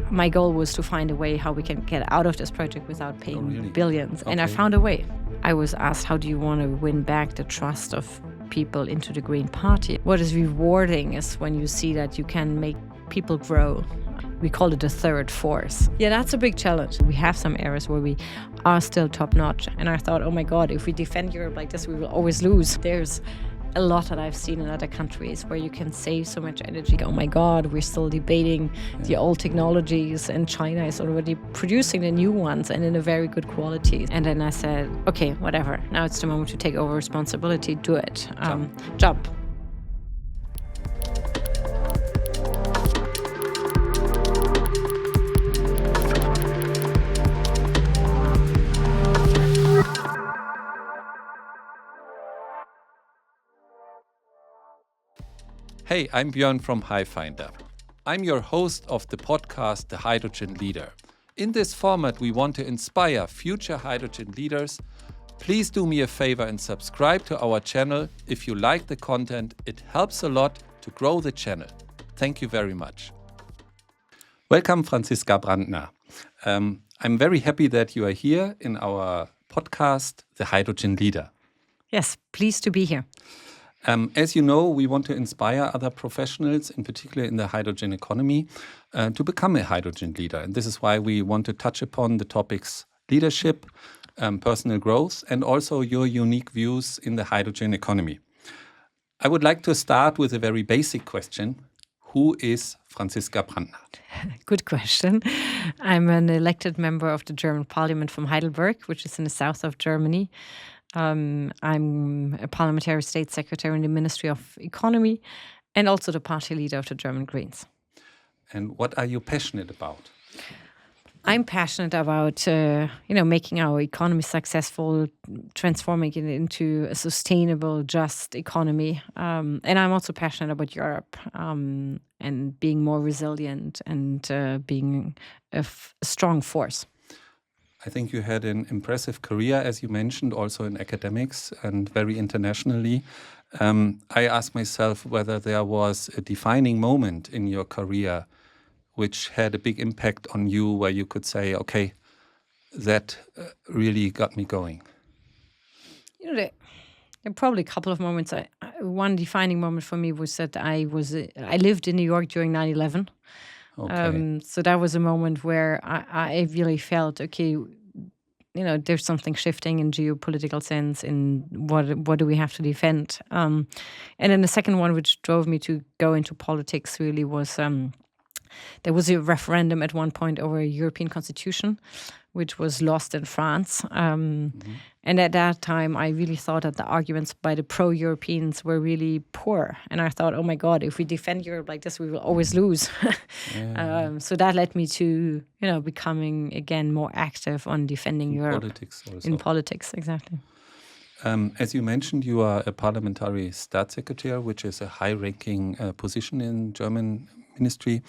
my goal was to find a way how we can get out of this project without paying billions. Okay. And I found a way. I was asked, how do you want to win back the trust of people into the Green Party? What is rewarding is when you see that you can make people grow. We call it the third force. Yeah, that's a big challenge. We have some areas where we are still top notch. And I thought, oh my God, if we defend Europe like this, we will always lose. There's a lot that I've seen in other countries where you can save so much energy. Oh my God, we're still debating the old technologies, and China is already producing the new ones and in a very good quality. And then I said, okay, whatever. Now it's the moment to take over responsibility. Do it. Jump. Hey, I'm Björn from Highfinder. I'm your host of the podcast, The Hydrogen Leader. In this format, we want to inspire future hydrogen leaders. Please do me a favor and subscribe to our channel. If you like the content, it helps a lot to grow the channel. Thank you very much. Welcome, Franziska Brantner. I'm very happy that you are here in our podcast, The Hydrogen Leader. Yes, pleased to be here. As you know, we want to inspire other professionals, in particular in the hydrogen economy, to become a hydrogen leader. And this is why we want to touch upon the topics leadership, personal growth, and also your unique views in the hydrogen economy. I would like to start with a very basic question. Who is Franziska Brantner? Good question. I'm an elected member of the German parliament from Heidelberg, which is in the south of Germany. I'm a parliamentary state secretary in the Ministry of Economy and also the party leader of the German Greens. And what are you passionate about? I'm passionate about, making our economy successful, transforming it into a sustainable, just economy. And I'm also passionate about Europe and being more resilient and being a strong force. I think you had an impressive career, as you mentioned, also in academics and very internationally. I asked myself whether there was a defining moment in your career which had a big impact on you, where you could say, okay, that really got me going. There are probably a couple of moments. One defining moment for me was that I lived in New York during 9/11. Okay. So that was a moment where I really felt, okay, there's something shifting in geopolitical sense in what do we have to defend. And then the second one, which drove me to go into politics, really was there was a referendum at one point over a European constitution, which was lost in France. And at that time, I really thought that the arguments by the pro-Europeans were really poor. And I thought, oh my God, if we defend Europe like this, we will always lose. So that led me to, becoming, again, more active on defending Europe. Politics also. In politics, exactly. As you mentioned, you are a parliamentary Staatssekretär, which is a high-ranking position in German ministry.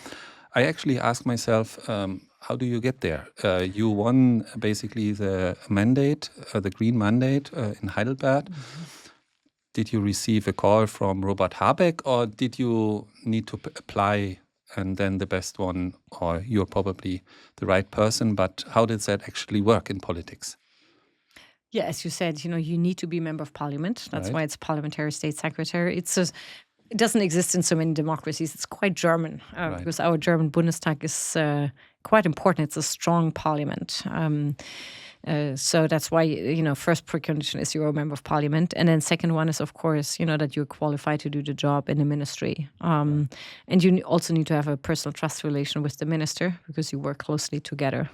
I actually asked myself, how do you get there? You won basically the mandate, the green mandate in Heidelberg. Mm-hmm. Did you receive a call from Robert Habeck, or did you need to apply and then the best one, or you're probably the right person? But how does that actually work in politics? Yeah, as you said, you need to be a member of parliament. That's why it's parliamentary state secretary. It doesn't exist in so many democracies. It's quite German because our German Bundestag is quite important. It's a strong parliament. So that's why, first precondition is you're a member of parliament. And then second one is, of course, that you're qualified to do the job in the ministry. And you also need to have a personal trust relation with the minister because you work closely together.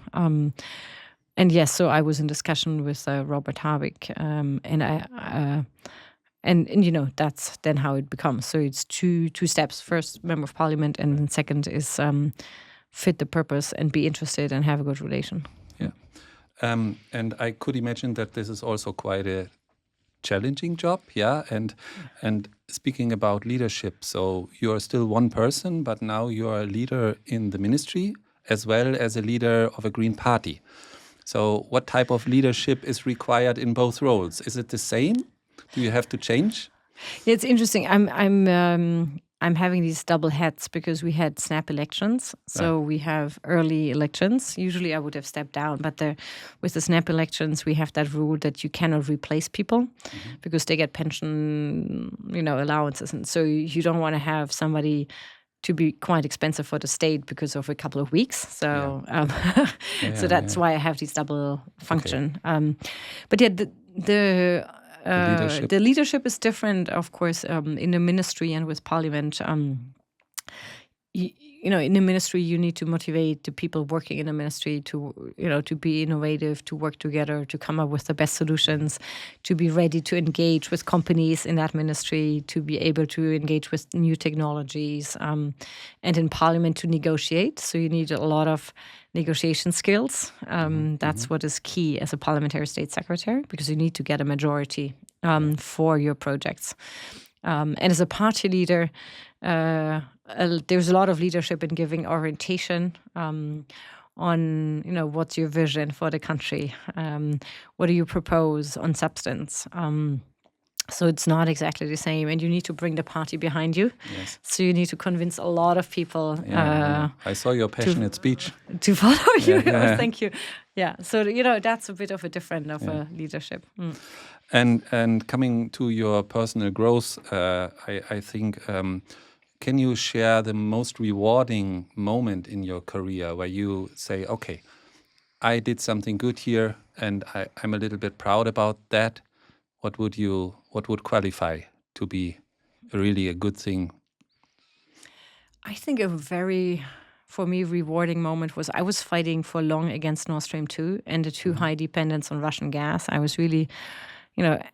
And yes, so I was in discussion with Robert Habeck, and that's then how it becomes. So it's two steps. First, member of parliament, and then second is fit the purpose and be interested and have a good relation. Yeah, and I could imagine that this is also quite a challenging job. Yeah, and speaking about leadership, so you are still one person, but now you are a leader in the ministry as well as a leader of a Green Party. So what type of leadership is required in both roles? Is it the same? Do you have to change? Yeah, it's interesting. I'm I'm having these double hats because we had snap elections. So we have early elections. Usually I would have stepped down, but with the snap elections, we have that rule that you cannot replace people because they get pension, allowances. And so you don't want to have somebody to be quite expensive for the state because of a couple of weeks. So so that's why I have this double function. But yeah, the leadership is different, of course, in the ministry and with parliament. In the ministry, you need to motivate the people working in the ministry to be innovative, to work together, to come up with the best solutions, to be ready to engage with companies in that ministry, to be able to engage with new technologies, and in parliament to negotiate. So you need a lot of negotiation skills. That's what is key as a parliamentary state secretary, because you need to get a majority for your projects. And as a party leader, there's a lot of leadership in giving orientation on, what's your vision for the country? What do you propose on substance? So it's not exactly the same, and you need to bring the party behind you. Yes. So you need to convince a lot of people. I saw your passionate speech. To follow you. Yeah. Thank you. Yeah. So that's a bit of a different leadership. And coming to your personal growth, I think. Can you share the most rewarding moment in your career where you say, okay, I did something good here and I'm a little bit proud about that? What would qualify to be really a good thing? I think a very, for me, rewarding moment was I was fighting for long against Nord Stream 2 and the too high dependence on Russian gas. I was really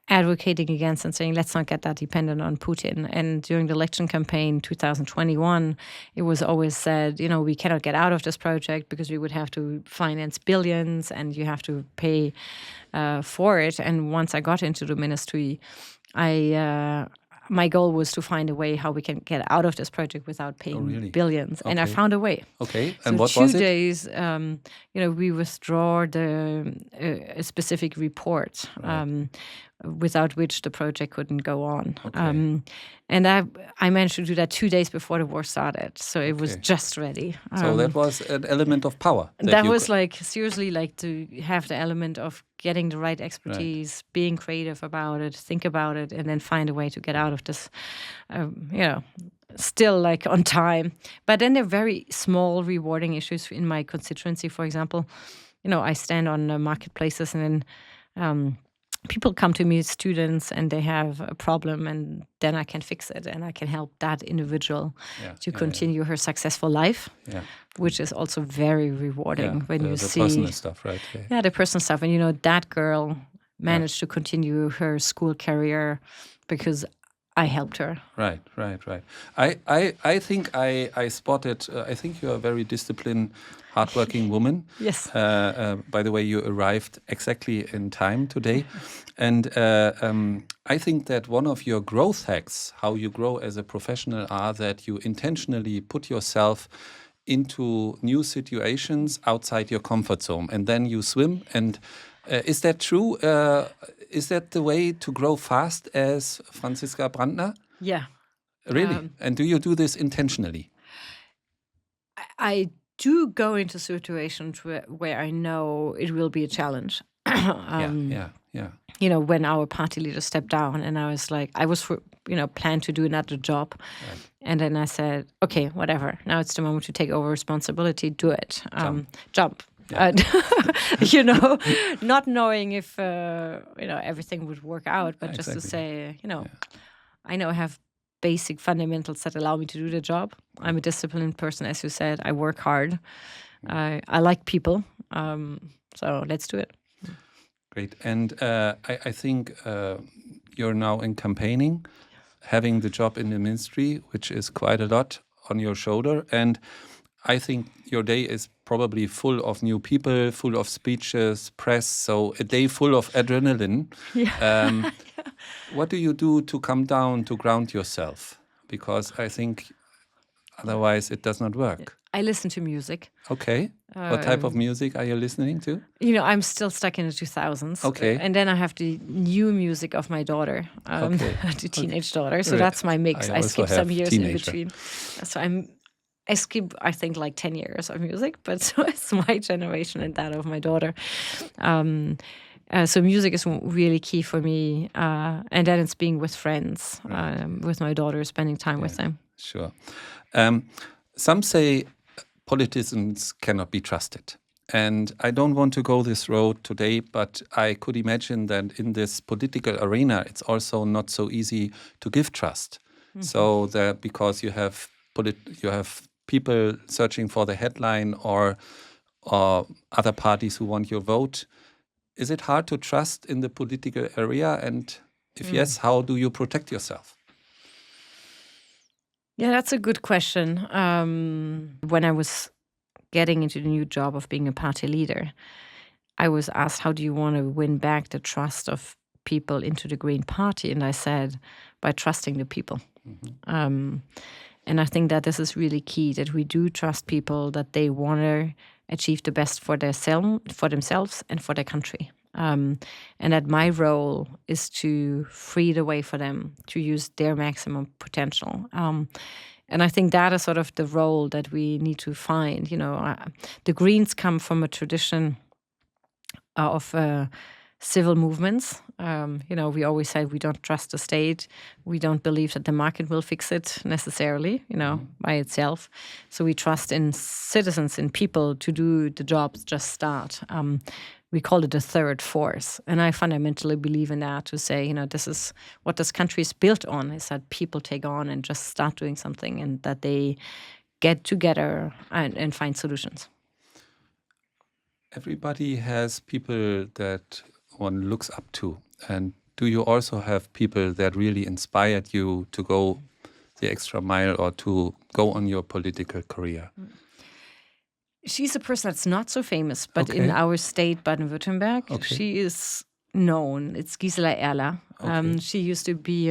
advocating against and saying, let's not get that dependent on Putin. And during the election campaign 2021, it was always said, we cannot get out of this project because we would have to finance billions and you have to pay for it. And once I got into the ministry, my goal was to find a way how we can get out of this project without paying billions. Okay. And I found a way. Okay. So and what was it? 2 days, we withdraw a specific report without which the project couldn't go on. Okay. And I managed to do that 2 days before the war started. So it was just ready. So that was an element of power. That was seriously to have the element of getting the right expertise, being creative about it, think about it, and then find a way to get out of this, still on time. But then there are very small, rewarding issues in my constituency. For example, I stand on marketplaces and then people come to me, students, and they have a problem, and then I can fix it, and I can help that individual to continue her successful life, which is also very rewarding when you see the personal stuff, right? Yeah, the personal stuff, and that girl managed to continue her school career because I helped her. Right. I think I spotted. I think you're a very disciplined, hardworking woman. Yes. By the way, you arrived exactly in time today, and I think that one of your growth hacks, how you grow as a professional, are that you intentionally put yourself into new situations outside your comfort zone, and then you swim. And is that true? Is that the way to grow fast as Franziska Brantner? Yeah. Really? And do you do this intentionally? I do go into situations where I know it will be a challenge. Yeah. When our party leader stepped down and I was planned to do another job. Right. And then I said, okay, whatever. Now it's the moment to take over responsibility. Do it. Jump. Yeah. Not knowing if everything would work out, but just to say, I know I have basic fundamentals that allow me to do the job. I'm a disciplined person, as you said. I work hard. I like people. So let's do it. Great. And I think you're now in campaigning, having the job in the ministry, which is quite a lot on your shoulder. And I think your day is probably full of new people, full of speeches, press, so a day full of adrenaline. Yeah. What do you do to come down, to ground yourself? Because I think otherwise it does not work. I listen to music. Okay. What type of music are you listening to? I'm still stuck in the 2000s. Okay. And then I have the new music of my daughter, Okay. the teenage daughter. So Right. that's my mix. I I also skip have some years teenager. in between. So I skip, I think, like 10 years of music, but so it's my generation and that of my daughter. So music is really key for me. And then it's being with friends, with my daughter, spending time with them. Sure. Some say politicians cannot be trusted. And I don't want to go this road today, but I could imagine that in this political arena, it's also not so easy to give trust. So that because you have people searching for the headline or other parties who want your vote, is it hard to trust in the political area? And if yes, how do you protect yourself? Yeah, that's a good question. When I was getting into the new job of being a party leader, I was asked, how do you want to win back the trust of people into the Green Party? And I said, by trusting the people. And I think that this is really key, that we do trust people, that they want to achieve the best for themselves and for their country. And that my role is to free the way for them to use their maximum potential. And I think that is sort of the role that we need to find. The Greens come from a tradition of civil movements. We always said we don't trust the state. We don't believe that the market will fix it necessarily, by itself. So we trust in citizens, in people to do the jobs, just start. We call it the third force. And I fundamentally believe in that, to say, this is what this country is built on, is that people take on and just start doing something, and that they get together and find solutions. Everybody has people that one looks up to. And do you also have people that really inspired you to go the extra mile or to go on your political career? She's a person that's not so famous, but in our state, Baden-Württemberg, she is known. It's Gisela Erler. She used to be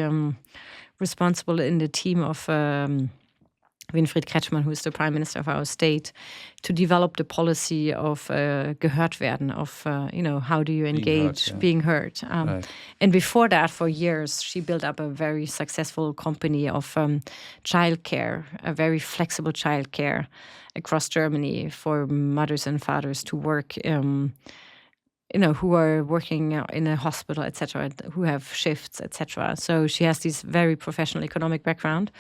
responsible in the team of Winfried Kretschmann, who is the prime minister of our state, to develop the policy of gehört werden, of, how do you engage, being heard. Right. And before that, for years, she built up a very successful company of childcare, a very flexible childcare across Germany for mothers and fathers to work, who are working in a hospital, etc., who have shifts, etc. So she has this very professional economic background,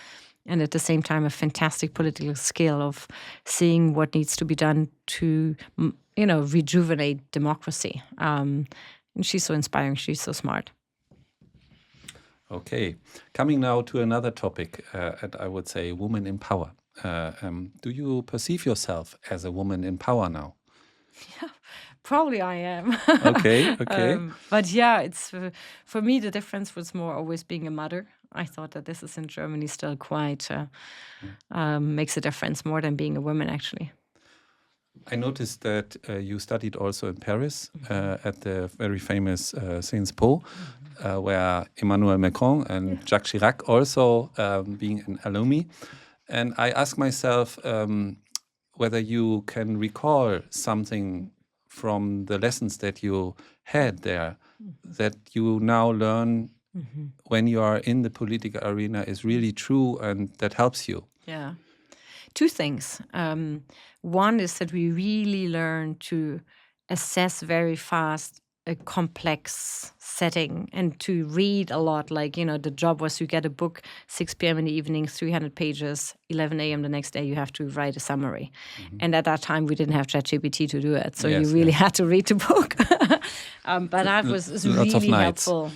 and at the same time a fantastic political skill of seeing what needs to be done to, rejuvenate democracy. And she's so inspiring. She's so smart. Okay. Coming now to another topic, and I would say women in power. Do you perceive yourself as a woman in power now? Yeah, probably I am. Okay. But yeah, it's for me, the difference was more always being a mother. I thought that this is in Germany still quite makes a difference more than being a woman, actually. I noticed that you studied also in Paris at the very famous Sciences Po, where Emmanuel Macron and Jacques Chirac also being an alumni. And I ask myself whether you can recall something from the lessons that you had there that you now learn when you are in the political arena is really true and that helps you. Yeah. Two things. One is that we really learn to assess very fast a complex setting and to read a lot. Like, the job was you get a book, 6 p.m. in the evening, 300 pages, 11 a.m. the next day, you have to write a summary. And at that time, we didn't have ChatGPT to do it. So you really had to read the book. But that was really helpful.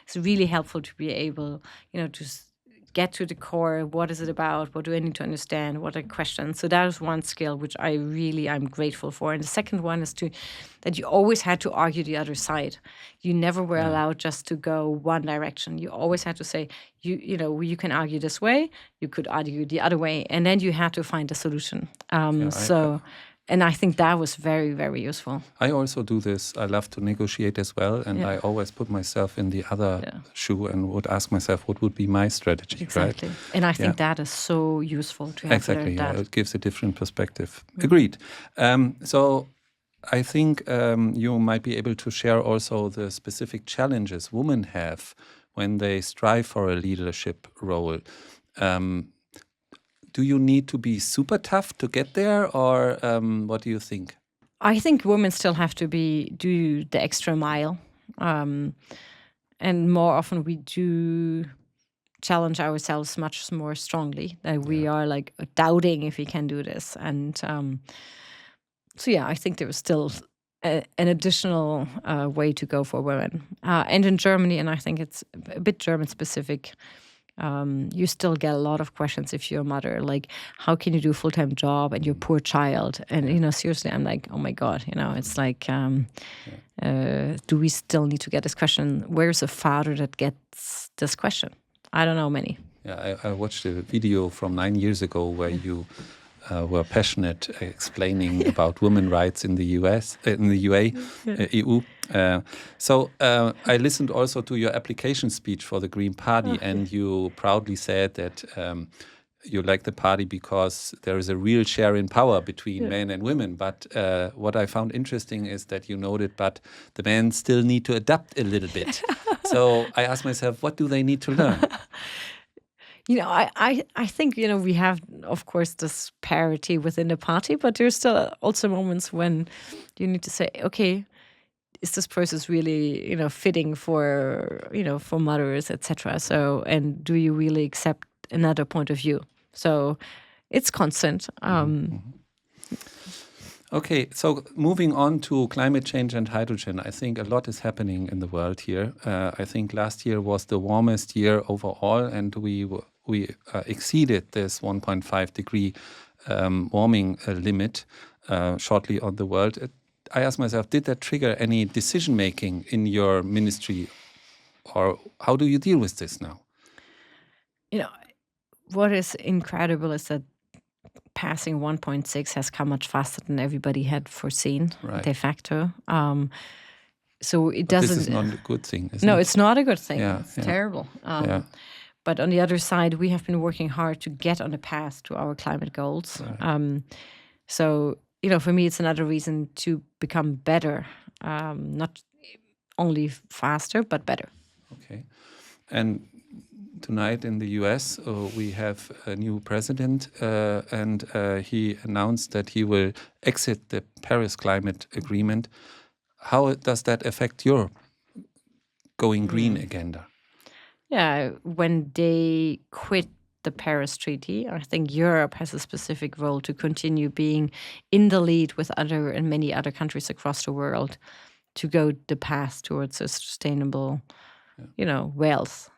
It's really helpful to be able, to get to the core. What is it about? What do I need to understand? What are questions? So that is one skill which I'm grateful for. And the second one is that you always had to argue the other side. You never were allowed just to go one direction. You always had to say, you can argue this way, you could argue the other way, and then you had to find a solution. And I think that was very, very useful. I also do this. I love to negotiate as well, and I always put myself in the other shoe and would ask myself, what would be my strategy, exactly. right? And I think that is so useful to have exactly. that. It gives a different perspective. Agreed. So I think you might be able to share also the specific challenges women have when they strive for a leadership role. Do you need to be super tough to get there, or what do you think? I think women still have to do the extra mile, and more often we do challenge ourselves much more strongly. That we are like doubting if we can do this, and so I think there is still an additional way to go for women, and in Germany, and I think it's a bit German specific. You still get a lot of questions if you're a mother, like, how can you do a full-time job and your poor child? And, seriously, I'm like, oh my God, it's like, do we still need to get this question? Where's a father that gets this question? I don't know many. Yeah, I watched a video from 9 years ago where you were passionate explaining about women's rights in the US, in the EU. So I listened also to your application speech for the Green Party, and you proudly said that you like the party because there is a real share in power between men and women. But what I found interesting is that you noted, but the men still need to adapt a little bit. So I asked myself, what do they need to learn? I think, we have, of course, this parity within the party, but there's still also moments when you need to say, okay, is this process really, fitting for, for mothers, etc. So, and do you really accept another point of view? So it's constant. Okay, so moving on to climate change and hydrogen, I think a lot is happening in the world here. I think last year was the warmest year overall, and we exceeded this 1.5 degree warming limit shortly on the world. I asked myself, did that trigger any decision making in your ministry, or how do you deal with this now? What is incredible is that passing 1.6 has come much faster than everybody had foreseen, de facto. So it doesn't. This is not a good thing, is it? No, it's not a good thing. Yeah, it's terrible. But on the other side, we have been working hard to get on the path to our climate goals. Right. So, for me, it's another reason to become better, not only faster, but better. Okay. And tonight in the US, we have a new president, and he announced that he will exit the Paris Climate Agreement. How does that affect your going green agenda? Yeah, when they quit the Paris Treaty, I think Europe has a specific role to continue being in the lead with other and many other countries across the world to go the path towards a sustainable, wealth.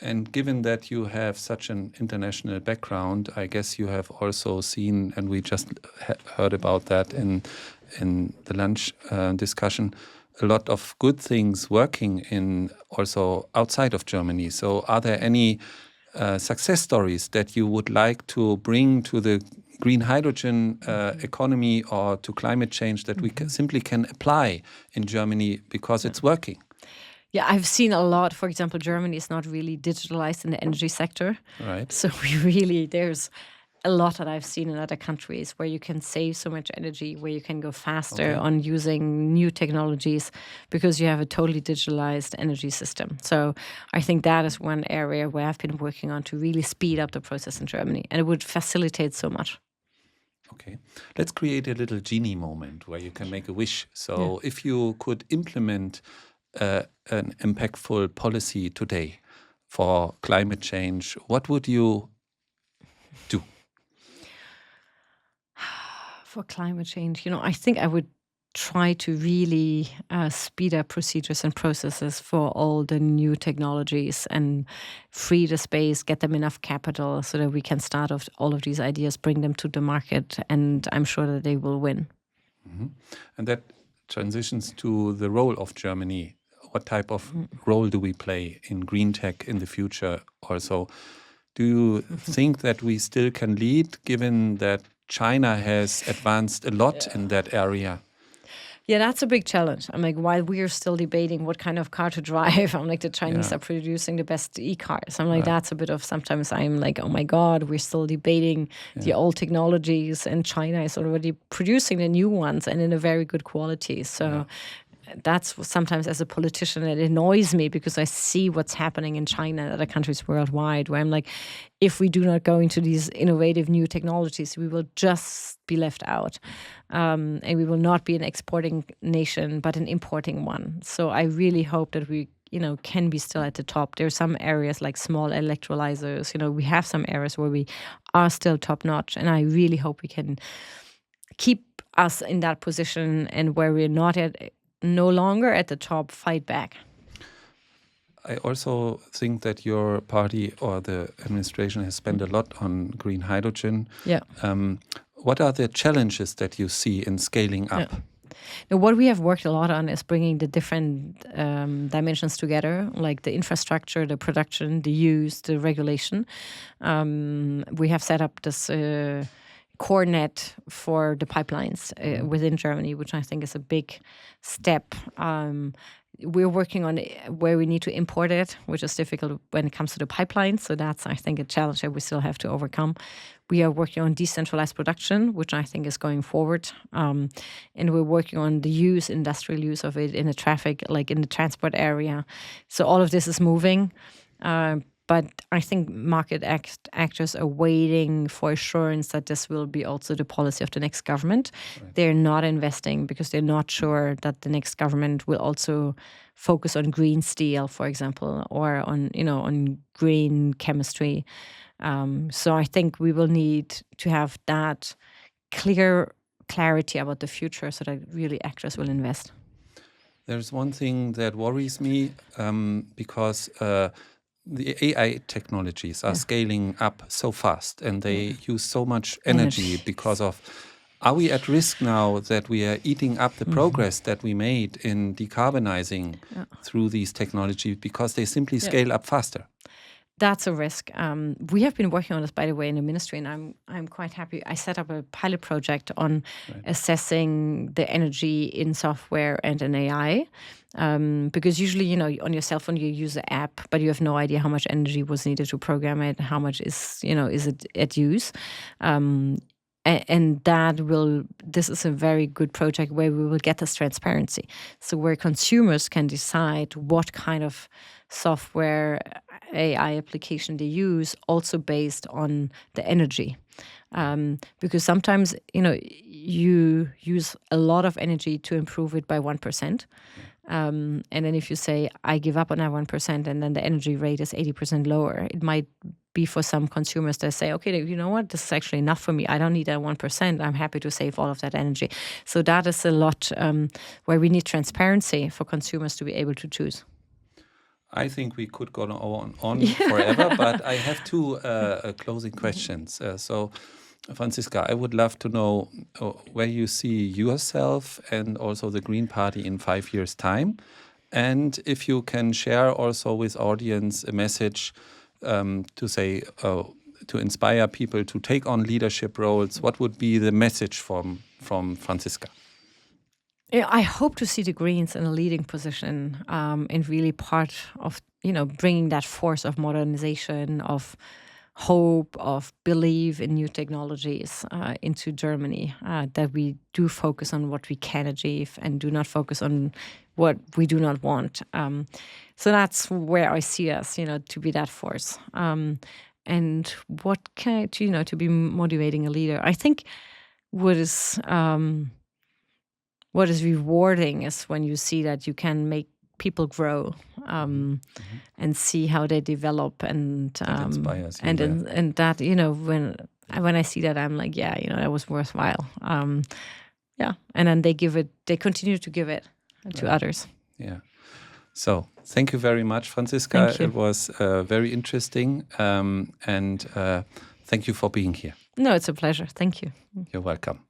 And given that you have such an international background, I guess you have also seen, and we just heard about that in the lunch discussion, a lot of good things working in also outside of Germany. So are there any success stories that you would like to bring to the green hydrogen economy or to climate change that we simply can apply in Germany because it's working? Yeah, I've seen a lot. For example, Germany is not really digitalized in the energy sector. Right. So there's a lot that I've seen in other countries where you can save so much energy, where you can go faster on using new technologies because you have a totally digitalized energy system. So I think that is one area where I've been working on to really speed up the process in Germany, and it would facilitate so much. Okay, let's create a little Genie moment where you can make a wish. So if you could implement an impactful policy today for climate change, what would you do? For climate change, I think I would try to really speed up procedures and processes for all the new technologies and free the space, get them enough capital so that we can start off all of these ideas, bring them to the market, and I'm sure that they will win. Mm-hmm. And that transitions to the role of Germany. What type of role do we play in green tech in the future also? Do you think that we still can lead, given that China has advanced a lot in that area. Yeah, that's a big challenge. I'm like, while we are still debating what kind of car to drive, I'm like, the Chinese are producing the best e-cars. I'm like, that's a bit of, sometimes I'm like, oh my God, we're still debating the old technologies, and China is already producing the new ones and in a very good quality. So that's sometimes, as a politician, it annoys me, because I see what's happening in China and other countries worldwide, where I'm like, if we do not go into these innovative new technologies, we will just be left out. And we will not be an exporting nation, but an importing one. So I really hope that we, can be still at the top. There are some areas like small electrolyzers, we have some areas where we are still top notch. And I really hope we can keep us in that position, and where we're no longer at the top, fight back. I also think that your party or the administration has spent a lot on green hydrogen. Yeah. What are the challenges that you see in scaling up? Yeah. Now, what we have worked a lot on is bringing the different dimensions together, like the infrastructure, the production, the use, the regulation. We have set up this core net for the pipelines within Germany, which I think is a big step. We're working on where we need to import it, which is difficult when it comes to the pipelines. So that's, I think, a challenge that we still have to overcome. We are working on decentralized production, which I think is going forward. And we're working on the industrial use of it in the traffic, like in the transport area. So all of this is moving. But I think market actors are waiting for assurance that this will be also the policy of the next government. Right. They're not investing because they're not sure that the next government will also focus on green steel, for example, or on green chemistry. So I think we will need to have that clarity about the future, so that really actors will invest. There's one thing that worries me because the AI technologies are scaling up so fast, and they use so much energy because of, are we at risk now that we are eating up the progress that we made in decarbonizing through these technologies because they simply scale up faster? That's a risk. We have been working on this, by the way, in the ministry, and I'm quite happy. I set up a pilot project on assessing the energy in software and in AI, because usually, on your cell phone you use the app, but you have no idea how much energy was needed to program it, how much is it at use. And this is a very good project where we will get this transparency. So where consumers can decide what kind of software AI application they use, also based on the energy. Because sometimes, you use a lot of energy to improve it by 1%. And then if you say, I give up on that 1%, and then the energy rate is 80% lower, it might be for some consumers that say, okay, you know what, this is actually enough for me. I don't need that 1%. I'm happy to save all of that energy. So that is a lot where we need transparency for consumers to be able to choose. I think we could go on forever, but I have two closing questions. So, Franziska, I would love to know where you see yourself and also the Green Party in 5 years' time. And if you can share also with audience a message to say, to inspire people to take on leadership roles, what would be the message from Franziska? I hope to see the Greens in a leading position, in really part of, bringing that force of modernization, of hope, of belief in new technologies into Germany, that we do focus on what we can achieve and do not focus on what we do not want. So that's where I see us, to be that force. And what can to be motivating a leader. I think what is rewarding is when you see that you can make people grow, and see how they develop, and inspires you, and that when I see that, I'm like, that was worthwhile. And then they continue to give it to others. Yeah. So thank you very much, Franziska. Thank you. It was very interesting, and thank you for being here. No, it's a pleasure. Thank you. You're welcome.